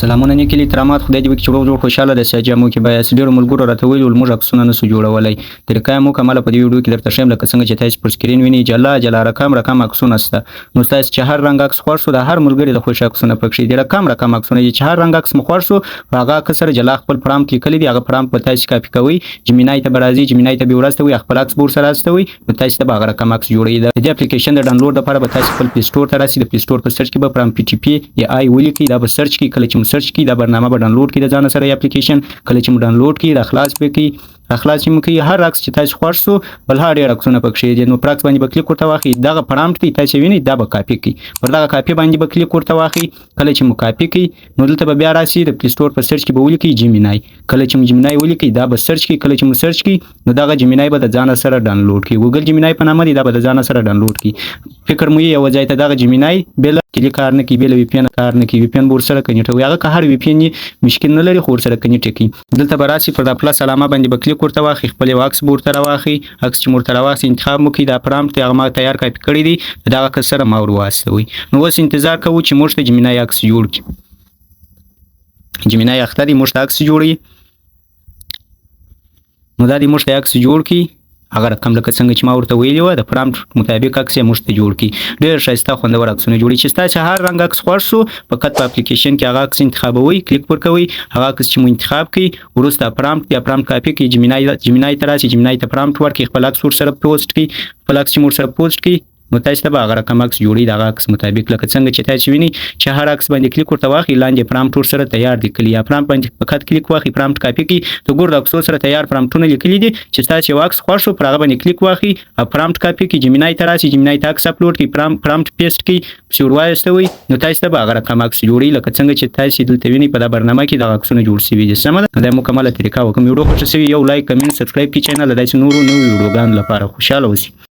سلامونه نیکې احترامات خدای دې وکړي چې روغ جوړ خوشحاله د سیاجامو کې باید ډېرو ملګرو راته ویلي ول موږ عکسونه نسو جوړولی طریقه یې مکمله په دې ویډیو کې درته ښیم لکه څنګه چې تاسو پر سکرین وینئ جلا رقم عکسونه شته نو تاسو چې هر رنګ عکس خوښ شو د هر ملګري د خوښ عکسونه پکښې دي رقم عکسونه دي چې هر رنګ عکس مو خوښ شو هغه عکس سره جلا خپل پرامپټ لیکلی دی هغه پرامپټ به تاسو کاپي کوئ جیمینای ته به راځئ جیمینای ته به ورستوئ خپل عکس به ورسره استوئ نو تاسو ته به هغه رقم عکس جوړوي د دې اپلیکیشن د ډاونلوډ لپاره به تاسو خپل پلی سټور ته راسئ د پلی سټور په سرچ کې به PRAMPTP ولیکئ دا به سرچ کړئ کله چې مو سرچ کړئ دا برنامه به ډاونلوډ کړئ د ځان سره اپلیکیشن کله چې مو ډاونلوډ کړئ راخلاص به کړئ راخلاص چې مو کوي هر عکس چې تاسو خوښ شو بل هر ډېر عکسونه پکښې دي نو پر عکس باندې به کلیک ورته واخلئ دغه پرامپټ دی تاسو وینئ دا به کاپي کړئ پر دغه کاپي باندې به کلیک ورته واخلئ کله چې مو کاپي کړئ نو دلته به بیا راسئ د پلی سټور په سرچ کې به ولیکئ جیمینای کله چې مو جیمینای ولیکئ دا به سرچ کړئ کله چې مو سرچ کړئ نو دغه جیمینای به د ځان سره ډاونلوډ کړئ ګوګل جیمینای په نامه دی دا به د ځان سره ډاونلوډ کړئ فکر مو یو ځای ته دغه جیمینای بل کلی کار نه کوي بل وی پی ان کار نه کوي وی پی ان بور سره کنیکټ وي هغه که هر وی پی ان مشکل نه لري خو سره کنیکټ کوي دلته به راسي پر د پلس علامه باندې به کلیک ورته واخلئ خپل عکس بور ته راواخلئ عکس چې مور ته راواخلئ انتخاب مو کړئ دا پرامپټ هغه ما تیار کاپي کړی دی دغه عکس سره ما ور واستوئ نو اوس انتظار کوو چې موږ ته جیمینای عکس جوړ کړي جیمینای اخته دی موږ ته عکس جوړوي نو دا دی موږ ته عکس جوړ کړي هغه رقم لکه څنګه چې ما ورته ویلي وه د پرامپټ مطابق عکس یې موږ ته جوړ کړي ډېر ښایسته خوندور عکسونه جوړوي چې ستاسو هر رنګ عکس خوښ شو فقط په اپلیکیشن کې هغه عکس انتخابوئ کلیک ورکوئ هغه عکس چې مو انتخاب کړئ وروسته پرامپټ یا پرامپټ کاپي کړئ جیمینای ته راسئ جیمینای ته پرامپټ ورکړئ خپل عکس ورسره پوسټ کړئ خپل عکس چې مو ورسره پوسټ کړئ نو تاسو ته به هغه رقم عکس جوړوي د هغه عکس مطابق لکه څنګه چې تاسو وینئ چې هر عکس باندې کلیک ورته واخلئ لاندې پرامپټ ورسره تیار لیکلي یا پرامپټ باندې فقط کلیک واخلئ پرامپټ کاپي کړئ د ګور د عکسو سره تیار پرامپټونه لیکلي دي چې تاسو یو عکس خوښ شو پر هغه باندې کلیک واخلئ او پرامپټ کاپي کړئ جیمینای ته راسئ جیمینای ته عکس اپلوډ کړئ پرامپټ پیسټ کړئ پسې ور واستوئ نو تاسو ته به هغه رقم عکس جوړوي لکه څنګه چې تاسو دلته وینئ په دا برنامه کې دغه عکسونه جوړ شوي دي سمه ده دا مکمله طریقه وکړم ویډیو خوښه شوې یو لایک کمنټ سبسکرایب کړئ چینل د داسې نورو نویو ویډیوګانو لپاره خوشحاله اوسئ